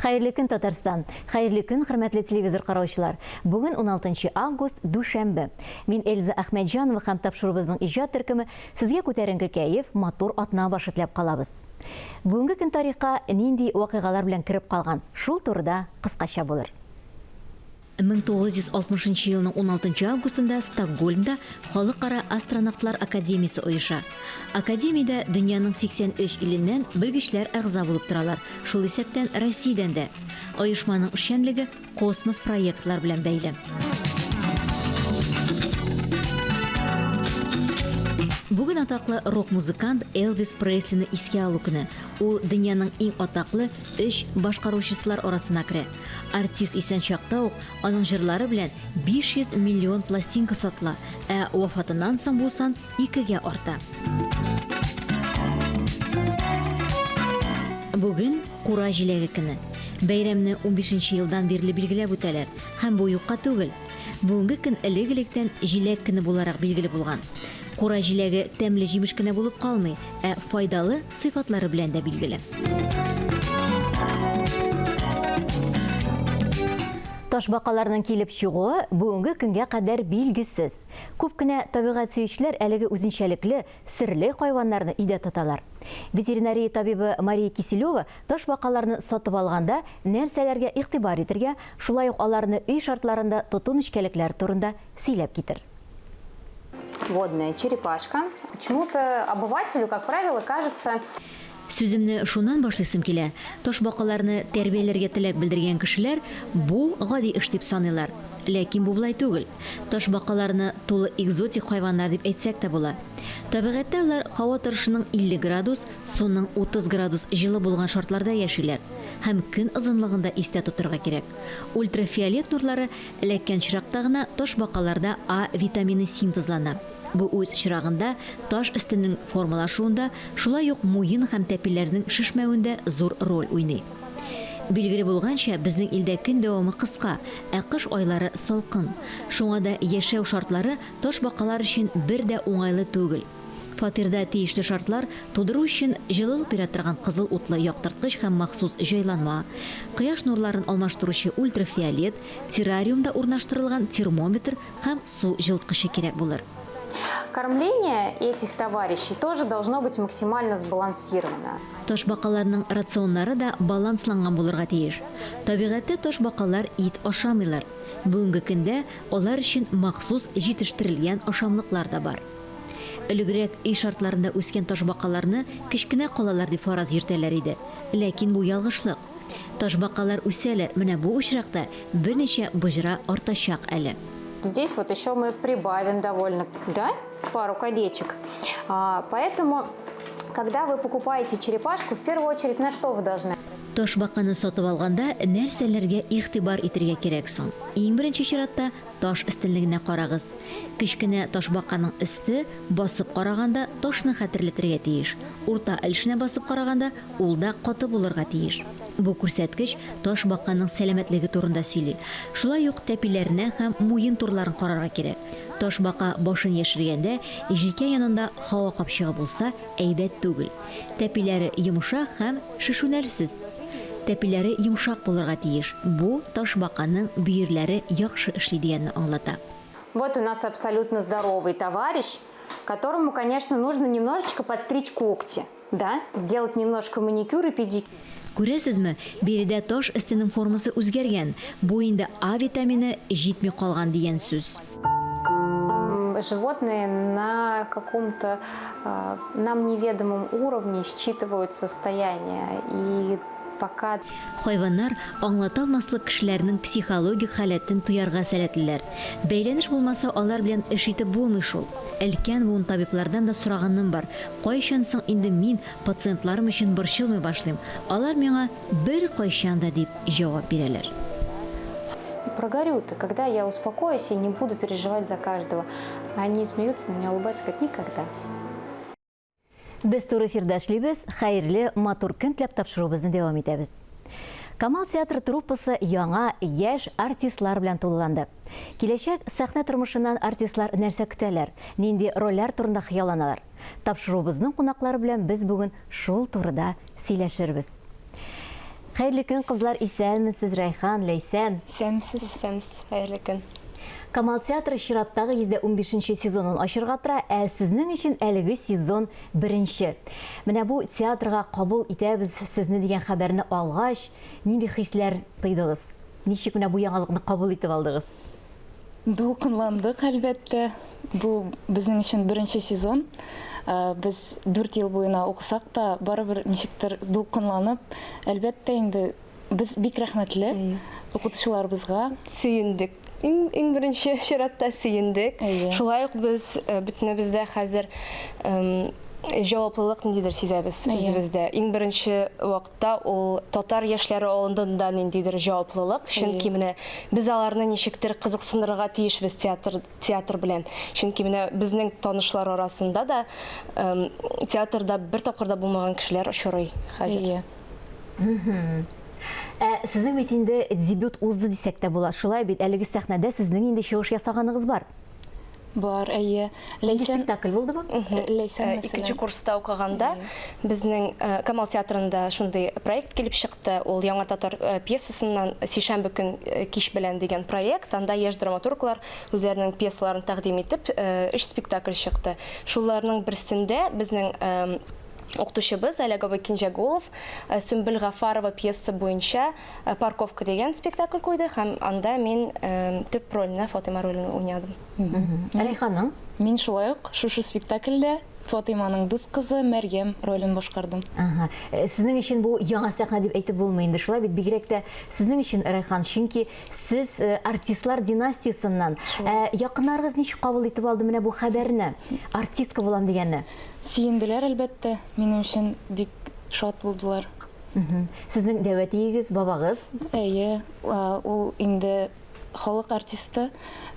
Хәерле көн, Татарстан. Хәерле көн, хөрмәтле телевизор караучылар. Бүген 16 август, дүшәмбе. Мин Эльза Әхмәтҗанова һәм тапшырубызның иҗат төркеме сезгә күтәренке кәеф, матур атна башы теләп калабыз. Бүгенге көн тарихка нинди вакыйгалар белән кирип калган? Шул турыда кыскача булыр. 1960 елның 16 августында Стокгольмда Халыкара астронавтлар академиясе оеша. Академиядә дөньяның 83 иленнән белгечләр әгъза булып торалар. Шул исәптән Россиядән дә. Оешманың эшчәнлеге космос проектлар белән бәйле. Бүген атаклы рок-музыкант Элвис Преслине искә алу көне. Ул дөньяның иң атаклы 3 башкаручысылар арасына керә. Артист исән чакта ук аның җырлары белән 500 миллион пластинка сатыла, ә вафатыннан соң бу сан 2-гә арта. Бүген Кура җиләге көне. Бәйрәмне 15 елдан бирле билгеләп үтәләр, һәм бу юкка түгел. Бүгенге көн элек-электән җиләк көне буларак билгеле булган. Кура җиләге тәмле җимеш кенә булып калмый, ә файдалы сыйфатлары белән дә билгеле. Ташбакаларның килеп чыгуы бүгенге көнгә кадәр билгесез. Күп кенә табигать сөючеләр әлеге үзенчәлекле, серле хайваннарны өйдә тоталар. Ветеринария табибы Мария Киселева ташбакаларны сатып алганда нәрсәләргә игътибар итәргә, шулай ук аларны өй шартларында тоту нечкәлекләр турында сөйләп китер. Водная черепашка. Почему-то обывателю, как правило, кажется... Сүземне шуннан башлыйсым килә. Ташбакаларны тәрбияләргә теләк белдергән кешеләр бу гади эш дип саныйлар. Ләкин бу булай түгел. Ташбакаларны тулы экзотик хайваннар дип әйтсәк тә була. Табигатьтә улар һава торышының 50 градус, суның 30 градус җылы булган шартларда яшиләр. Һәм көн озынлыгында истә тотырга кирәк. Ультрафиолет нурлары эләккән чиракта гына ташбакаларда А витамины синтезлана. Бу үз чирагында таш өстенең формалашуында, шулай ук муен һәм тәпиләрнең шишмәвендә зур роль уйный. Билгеле булганча, безнең илдә көн дәвамы кыска, ә кыш айлары салкын. Шуңа да яшәү шартлары ташбакалар өчен бер дә уңайлы түгел. Фатирда тиешле шартлар тудыру өчен җылылык бирә торган кызыл утлы яктырткыч һәм махсус җайланма, кояш нурларын алмаштыручы ультрафиолет, террариумда урнаштырылган термометр һәм су җылыткычы кирәк булыр. Кормление этих товарищей тоже должно быть максимально сбалансировано. Ташбакаларның рационнары да балансланган булырга тиеш. Табигатьтә ташбакалар ит ашамыйлар. Бүгенге көндә алар өчен махсус җитештерелгән ашамлыклар да бар. Элегрәк үй шартларында үскән ташбакаларны кечкенә калалар дип фараз йөртәләр иде. Ләкин бу ялгышлык. Ташбакалар үсәләр, менә бу очракта берничә буҗра артачак әле. Здесь вот еще мы прибавим довольно, да, пару колечек. Поэтому, когда вы покупаете черепашку, в первую очередь на что вы должны? Ташбаканы сатып алганда нәрсәләргә игътибар итәргә кирәк соң? Иң беренче чиратта таш өстенлегенә карагыз. Кечкенә ташбаканың өсте басып караганда ташны хәтерләтергә тиеш. Урта өлешенә басып караганда ул да каты булырга тиеш. Бу күрсәткеч ташбаканың сәламәтлеге турында сөйли. Шулай ук тәпиләренә һәм муен турларын карарга кирәк. Ташбака башын яшергәндә җилкә янында һава капчыгы булса әйбәт түгел. Тәпиләре йомшак һәм шешүнәрсез. Тәпиләре йомшак булырга тиеш. Бу ташбаканың бөерләре яхшы эшли дигәнне аңлата. Вот у нас абсолютно здоровый товарищ, которому, конечно, нужно немножечко подстричь когти, да, сделать немножко маникюр и педикюр. Күрәсезме, биредә таш өстенең формасы үзгәргән. Бу инде А витамины җитми калган дигән сүз. Животные на каком-то нам неведомом уровне считывают состояние и пока... Хайваннар аңлатылмаслык кешеләрнең психологик халәтен туярга сәләтлеләр. Бәйләнеш булмаса алар белән эш итеп булмый шул. Әлкән буын табиблардан да сораганым бар. Кайчан соң инде мин пациентларым өчен борчылмый башлыйм. Алар миңа бер кайчан да дип җавап бирәләр. Прогорю ты, когда я успокоюсь и не буду переживать за каждого. Они смеются, на меня улыбаются, как никогда. Без туры эфирдә эшлибез, хәерле, матур көн теләп тапшырубызны дәвам итәбез. Камал театр труппасы яңа, яшь артистлар белән тулыланды. Киләчәк сәхнә тормышыннан артистлар нәрсә көтәләр, нинди рольләр турында хыялланалар. Тапшырубызның кунаклары белән без бүген шул турыда сөйләшербез. Хәерле көн, кызлар, исәнмесез, Райхан, Ләйсән? Сәмсіз. Сәмс, хәерле көн. Камал театры чираттагы 115-нче сезонын ачырга тора, ә сезнең өчен әлеге сезон беренче. Менә бу театрга кабул итәбез сезне дигән хәбәрне алгач, нинди хисләр тойдыгыз? Ничек менә бу яңалыкны кабул итеп алдыгыз? Дулкынландык, әлбәттә. Бу безнең өчен беренче сезон. Без 4 ел буена укысак та, барыбер ничектер дулкынланып, әлбәттә инде без бик рәхмәтле укытучыларыбызга. Сөйіндік. Ең бірінші ширатта сөйіндік. Шулай ук біз бүтінімізде хәзір жауаплылық ниндидер сизәбез үзебездә. Ең бірінші вакытта ул татар яшьләре алдында ниндидер жауаплылык. Чөнки менә без аларны ничектер кызыксындырырга тиешбез театр белән. Чөнки менә безнең танышлар арасында да театрда бер тапкырда булмаган кешеләр очрый хәзер. Сезнең бит инде дебют узды дисәк тә була. Шулай бит әлеге сәхнәдә сезнең инде чыгыш ясаганыгыз бар. Бар, әйе. Ләйсән спектакль булдымы? Ләйсән Икенче курста укыганда безнең Камал театрында шундый проект килеп чыкты. Ул Яңа татар пьесасыннан Сишәмбе көн кич белән дигән проект. Анда яшь драматурглар үзләренең пьесаларын тәкъдим итеп 3 спектакль чыкты. Шуларның берсендә безнең Октушыбыз Әләгова Кинжәгулов Сөмбел Гафарова пьеса буенча Парковка дигән спектакль куйды һәм анда мин төп рольне Фатыйма ролен уйнадым. Райханың? Мин шулай ук шушы спектакльдә Фатыйманың дус кызы Мәрьям ролен башкардым. Сезнең өчен бу яңа сәхнә дип әйтеп булмый инде. Шулай бит бигрәк тә сезнең өчен, Райхан, чөнки сез артистлар династиясыннан. Якыннарыгыз ничек кабул итеп алды менә бу хәбәрне? Артистка булам дигәнне. Сөенділер, әлбәттә. Минем өчен бик шат булдылар. Сезнең дәвәтиегез, бабагыз? Әйе, ул инде халык артисты.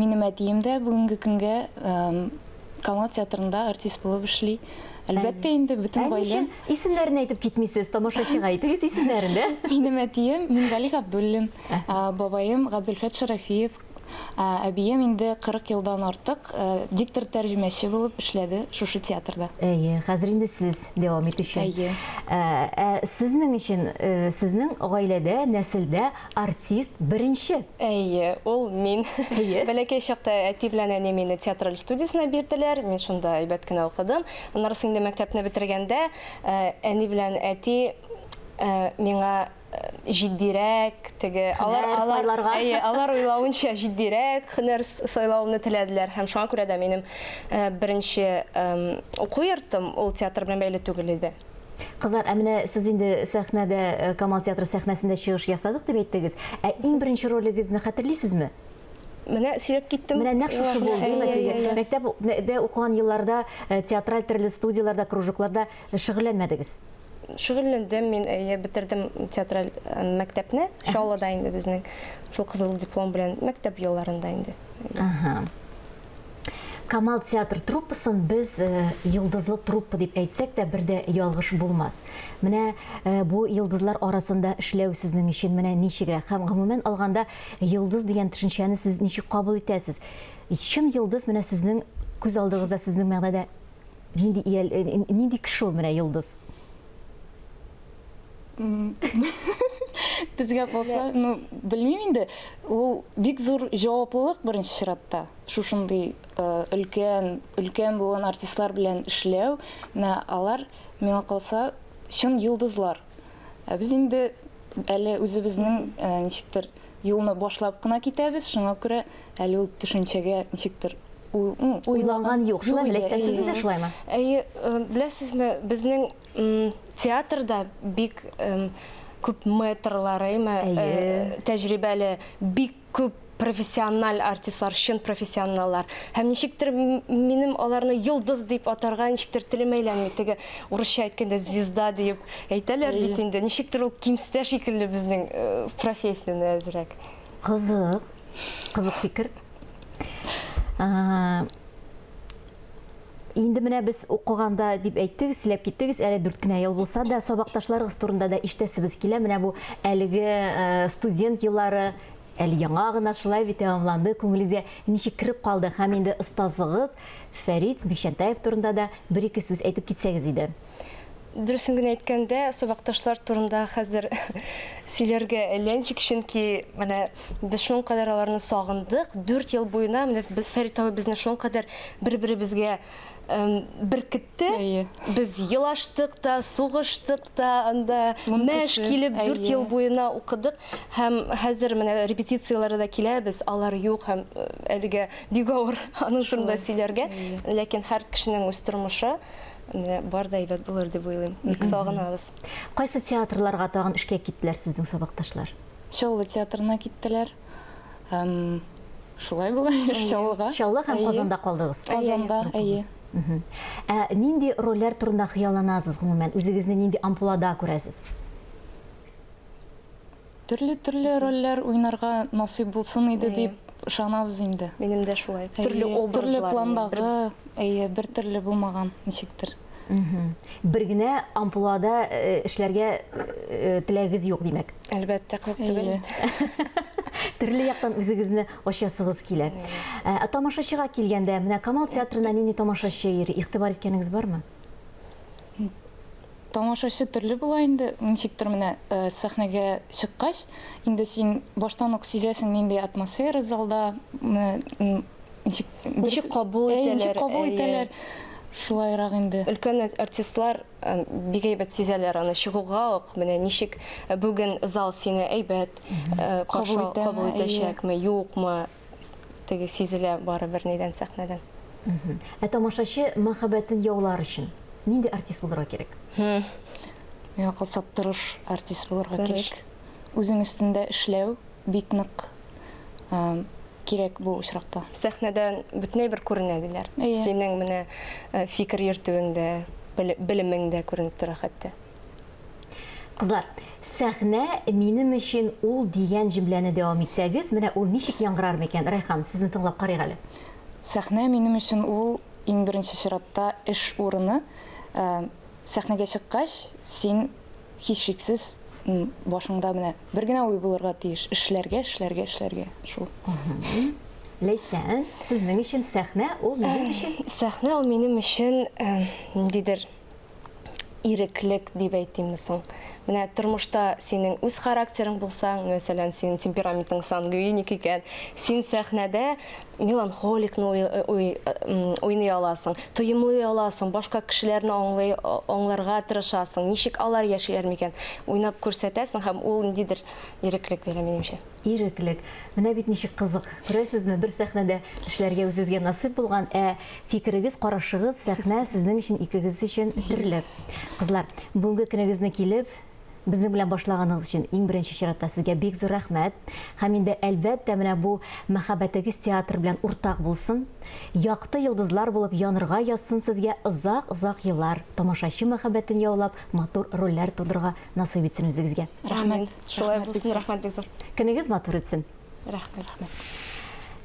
Минем әтием дә бүгенге көнгә Камал театрында артист булып эшли. Әлбәттә инде бөтен гаиләм. Исемнәрен әйтеп китмисез, тамашачыга әйтегез исемнәрен дә. Минем әтием Минвали Габдуллин, бабаем Габдулфат Шарафиев, әбием инде 40 елдан артык диктор тәрҗемәче булып эшләде шушы театрда. Әйе, хәзер инде сез дәвам итүче. Әйе. Сезнең өчен, сезнең гаиләдә, нәселдә артист беренче. Әйе, ул мин. Бәләкәй чакта әти белән әни мине театраль студиясына бирделәр. Мин шунда әйбәт кенә укыдым. Аннан соң инде мәктәпне бетергәндә әни белән әти миңа җитдирәк, теге алар уйлавынча җитдирәк һөнәр сайлауны теләделәр һәм шуңа күрә дә минем беренче уку йортым ул театр белән бәйле түгел иде. Кызлар, менә сез инде сәхнәдә, Камал театры сәхнәсендә чыгыш ясадык дип әйттегез. Иң беренче ролегезне хәтерлисезме? Менә сөйләп киттем. Менә нәкъ шушы булды. Мәктәптә укыган елларда театраль төрле студияларда, кружокларда шөгыльләнмәдегез? Шөгыльләндем, мин бетердем театраль мәктәпне. Шаллада инде безнең шул кызыл диплом белән мәктәп елларында инде. Камал театр труппасын без йылдызлы труппа дип әйтсәк тә бер дә ялгыш булмас. Менә бу йылдызлар арасында эшләү сезнең өчен менә ничегрәк? Һәм гомумән алганда йылдыз дигән төшенчәне сез ничек кабул итәсез? Чын йылдыз менә сезнең күз алдыгызда, сезнең мәгънәдә нинди кеше ул менә йылдыз? Безгә калса, белмим инде, ул бик зур җаваплылык беренче чиратта. Шушындый өлкән булган артистлар белән эшләү, менә алар миңа калса чын йолдызлар. Без инде әле үзебезнең ничектер юлны башлап кына китәбез, шуңа күрә әле ул төшенчәгә ничектер уйлаган юк. Шулай беләсез, сез дә шулаймы? Әйе, беләсезме, безнең театрда бик күп метрлары, тәҗрибәле, бик күп профессиональ артистлар, чын профессионаллар. Һәм ничектер минем аларны йолдыз дип атарга ничектер телем әйләнми. Теге урысча әйткәндә звезда дип әйтәләр бит инде. Ничектер ул кимсетә шикелле безнең профессияне әзрәк. Кызык фикер. Инде менә без укыганда дип әйттегез, сөйләп киттегез, әле 4 кенә ел булса да, сабакташларыгыз турында да ишетәсебез килә. Менә бу әлеге студент еллары әле яңа гына шулай бит тәмамланды, күңелегезгә ничек кирип калды? Һәм инде остазыгыз Фәрит Бикшәнтаев турында да бер-ике сүз әйтеп китсәгез иде. дөресен генә әйткәндә, сабакташлар турында хәзер сөйләргә әлләнчик, чөнки менә без шуның кадәр аларны сагындык. 4 ел буена менә без Фәрит абый безне шуның кадәр бер-беребезгә беркетте. Без елаштык та, сугыштык та, анда мәш килеп 4 ел буена укыдык. Һәм хәзер менә репетицияләргә дә киләбез, алар юк һәм әлегә бик авыр аның турында сөйләргә. Ләкин һәр кешенең үз тормышы бар да әйбәт булыр дип уйлыйм. Бик сагынабыз. Кайсы театрларга тагын эшкә киттеләр сезнең сабакташлар? Чаллы театрына киттеләр. Шулай булган, Чаллыга. Чаллы һәм Казанда калдыгыз. Казанда, әйе. Нинди рольләр турында хыялланасыз гомумән? Үзегезне нинди ампулада күрәсез? Төрле рольләр уйнарга насыйп булсын иде дип ышанабыз инде. Минем дә шулай. Төрле образлар. Төрле пландагы, бер төрле булмаган ничектер. Бер генә ампулада эшләргә теләгегез юк димәк. Әлбәттә, кызык түгел. Төрле яктан үзегезне ачасыгыз килә. Тамашачыга килгәндә, менә Камал театрына нинди тамашачы йөри, игътибар иткәнегез бармы? Тамашачы төрле була инде, ничектер менә сәхнәгә чыккач, инде син баштан ук сизәсең нинди атмосфера залда, ничек кабул итәләр. Шулайрак инде. Өлкән артистлар бик әйбәт сизәләр аны чыгуга ук, менә ничек бүген зал сине әйбәт кабул итәчәкме, юкмы, теге сизелә барыбер нидән сәхнәдән. Тамашачы мәхәббәтен яулар өчен нинди артист булырга кирәк? Миңа калса тырыш артист булырга кирәк. Үзең өстендә эшләү бик нык кирәк бу очракта. Сәхнәдән бөтенләй бер күренә диләр. Синең менә фикер йөртүеңдә, белемеңдә күренеп тора хәтта. Кызлар, сәхнә минем өчен ул дигән җөмләне дәвам итсәгез, менә ул ничек яңгырар микән? Райхан, сезне тыңлап карыйк әле. Сәхнә минем өчен ул иң беренче чиратта эш урыны. Сәхнәгә чыккач, син һичшиксез башыңда менә бер генә уй булырга тиеш, эшләргә. Шул. Ләйсән, сезнең өчен сәхнә ул минем өчен? Сәхнә ул минем өчен ниндидер иреклек дип әйтимме соң. Менә тормышта синең үз характерың булсаң, мәсәлән, синең темпераментың сангвиник икән, син сәхнәдә меланхоликны уйный аласың, тоемлый аласың, башка кешеләрне аңларга тырышасың, ничек алар яшиләр микән, уйнап күрсәтәсең һәм ул ниндидер иреклек бирә минемчә. Иреклек. Менә бит ничек кызык. Күрәсезме, бер сәхнәдә эшләргә үзегезгә насыйп булган, фикерегез, карашыгыз сәхнә сезнең өчен икегез өчен төрле. Кызлар, бүгенге көнегезне килеп безнең белән башлаганыгыз өчен иң беренче чиратта сезгә бик зур рәхмәт. Һәм инде әлбәттә менә бу мәхәббәтегез театр белән уртак булсын. Якты йолдызлар булып янырга язсын сезгә озак еллар. Тамашачы мәхәббәтен яулап, матур рольләр тудырга насыйп итсен үзегезгә. Рәхмәт. Шулай булсын, рәхмәт бик зур. Көнегез матур итсен. Рәхмәт.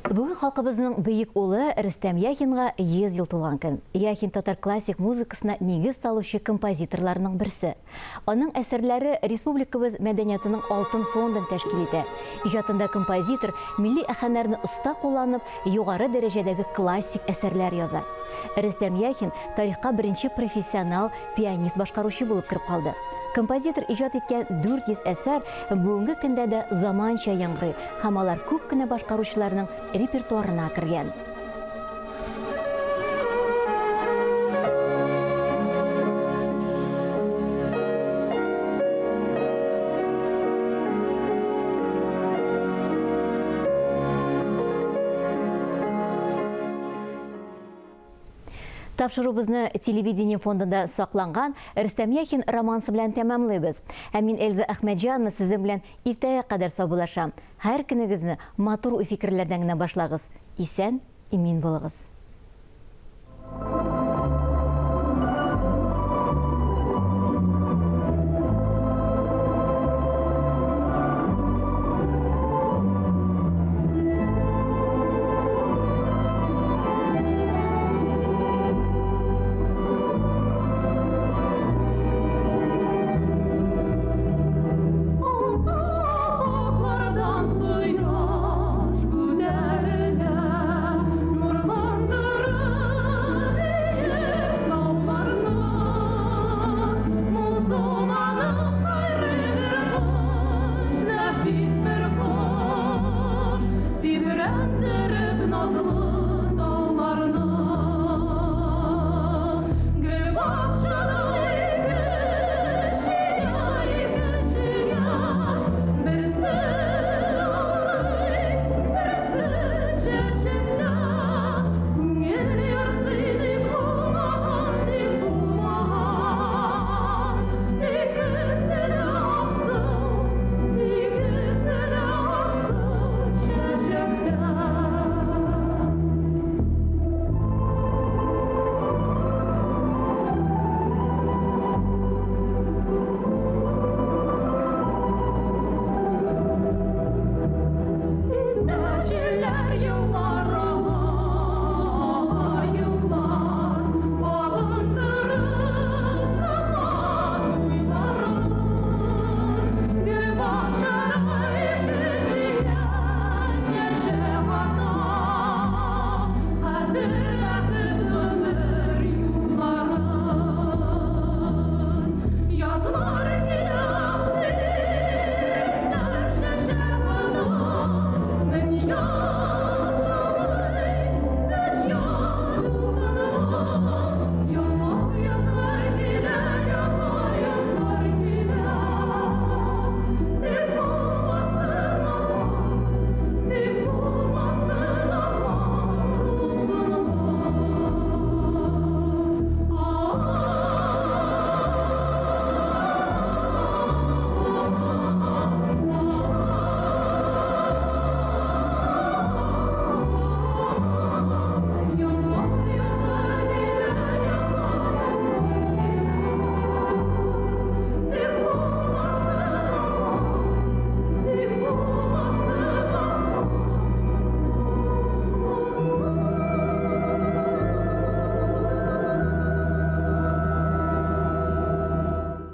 Бүген халкыбызның бөек улы Рөстәм Яхинга 100 ел тулган көн. Яхин татар классик музыкасына нигез салучы композиторларның берсе. Аның әсәрләре республикабыз мәдәниятының алтын фондын тәшкил итә. Иҗатында композитор милли әһәннәрне оста кулланып, югары дәрәҗәдәге классик әсәрләр яза. Рөстәм Яхин тарихка беренче профессионал пианист башкаручы булып кирип калды. Композитор иҗат иткән 400 әсәр бүгенге көндә дә заманча яңгырый, һәм алар күп кенә башкаручыларның репертуарына кергән. Тапшырубызны телевидение фондында сакланган Рөстәм Яхин романсы белән тәмамлыйбыз. Мин Эльза Әхмәтҗанова сезнең белән иртәгә кадәр саубуллашам. Һәр көнегезне матур фикерләрдән генә башлагыз. Исән, имин булыгыз.